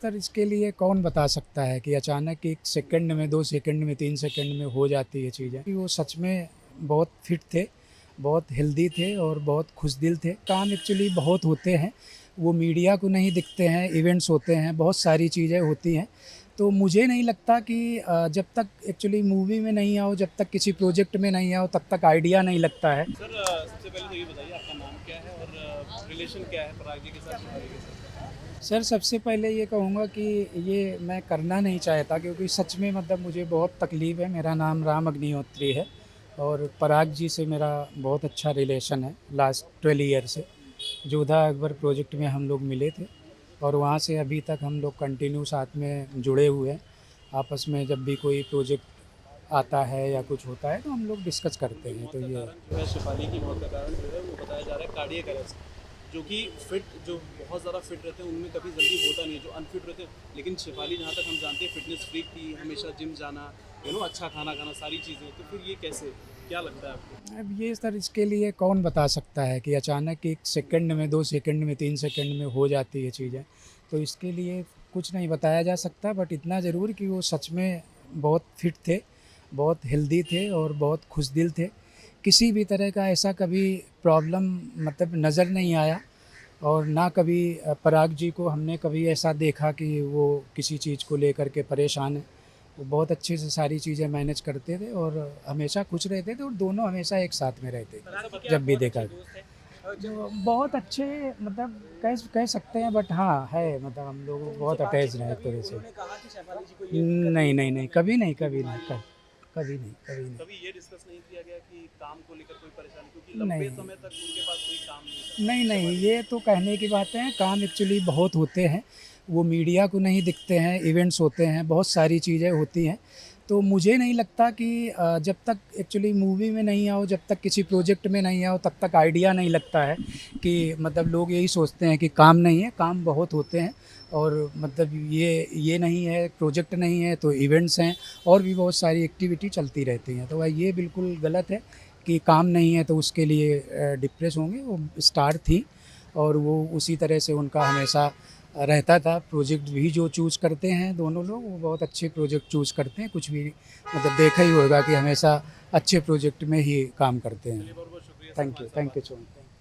Sir इसके लिए कौन बता सकता है कि अचानक 1 सेकंड में, 2 सेकंड में, 3 सेकंड में हो जाती है चीज़ें। कि वो सच में बहुत फिट थे, बहुत हेल्दी थे और बहुत खुशदिल थे। काम एक्चुअली बहुत होते हैं, वो मीडिया को नहीं दिखते हैं, इवेंट्स होते हैं, बहुत सारी चीज़ें होती हैं। तो मुझे नहीं लगता कि जब तक एक्चुअली मूवी में नहीं आओ, जब तक किसी प्रोजेक्ट में नहीं आओ, तब तक आइडिया नहीं लगता है। सर सबसे पहले तो ये बताइए आपका नाम क्या है और रिलेशन क्या है पराग जी के साथ शिवाली के साथ। सर सबसे पहले ये कहूँगा कि ये मैं करना नहीं चाहता, क्योंकि सच में मतलब मुझे बहुत तकलीफ़ है। मेरा नाम राम अग्निहोत्री है और पराग जी से मेरा बहुत अच्छा रिलेशन है लास्ट 12 ईयर से। जोधा अकबर प्रोजेक्ट में हम लोग मिले थे और वहाँ से अभी तक हम लोग कंटिन्यू साथ में जुड़े हुए हैं। आपस में जब भी कोई प्रोजेक्ट आता है या कुछ होता है तो हम लोग डिस्कस करते उनकी हैं। मौत तो का ये कारण जो है शिफाली की मौत का कारण जो है वो बताया जा रहा है कार्डियक अरेस्ट, जो कि फिट जो बहुत ज़्यादा फिट रहते हैं उनमें कभी जल्दी होता नहीं है, जो अनफिट रहते हैं। लेकिन शिफाली जहाँ तक हम जानते हैं फिटनेस फ्रीक थी, हमेशा जिम जाना, अच्छा खाना खाना, सारी चीज़ें। तो फिर ये कैसे, क्या लगता है आपको? अब ये सर इसके लिए कौन बता सकता है कि अचानक 1 सेकंड में, 2 सेकंड में, 3 सेकंड में हो जाती है चीज़ें। तो इसके लिए कुछ नहीं बताया जा सकता, बट इतना ज़रूर कि वो सच में बहुत फिट थे, बहुत हेल्दी थे और बहुत खुशदिल थे। किसी भी तरह का ऐसा कभी प्रॉब्लम मतलब नज़र नहीं आया और ना कभी पराग जी को हमने कभी ऐसा देखा कि वो किसी चीज़ को लेकर के परेशान हैं। वो बहुत अच्छे से सारी चीज़ें मैनेज करते थे और हमेशा खुश रहते थे और दोनों हमेशा एक साथ में रहते थे जब भी देखा। जो बहुत अच्छे मतलब कह सकते हैं, बट हाँ है, मतलब हम लोग बहुत अटैच रहे एक तरह से। नहीं नहीं नहीं, कभी नहीं, कभी नहीं, कभी नहीं, कभी नहीं। कभी ये डिस्कस नहीं किया गया कि काम को लेकर कोई परेशानी, क्योंकि लंबे नहीं समय तक उनके पास कोई काम नहीं नहीं था नहीं, शिफाली ये तो कहने की बातें हैं। काम एक्चुअली बहुत होते हैं, वो मीडिया को नहीं दिखते हैं, इवेंट्स होते हैं, बहुत सारी चीज़ें होती हैं। तो मुझे नहीं लगता कि जब तक एक्चुअली मूवी में नहीं आओ, जब तक किसी प्रोजेक्ट में नहीं आओ, तब तक आइडिया नहीं लगता है कि मतलब लोग यही सोचते हैं कि काम नहीं है। काम बहुत होते हैं और मतलब ये नहीं है, प्रोजेक्ट नहीं है तो इवेंट्स हैं और भी बहुत सारी एक्टिविटी चलती रहती हैं। तो ये बिल्कुल गलत है कि काम नहीं है तो उसके लिए डिप्रेस होंगे। वो स्टार थी और वो उसी तरह से उनका हमेशा रहता था। प्रोजेक्ट भी जो चूज़ करते हैं दोनों लोग, वो बहुत अच्छे प्रोजेक्ट चूज़ करते हैं। कुछ भी मतलब देखा ही होगा कि हमेशा अच्छे प्रोजेक्ट में ही काम करते हैं। बहुत बहुत शुक्रिया सर, हमारे साथ थैंक बात यू सो मच।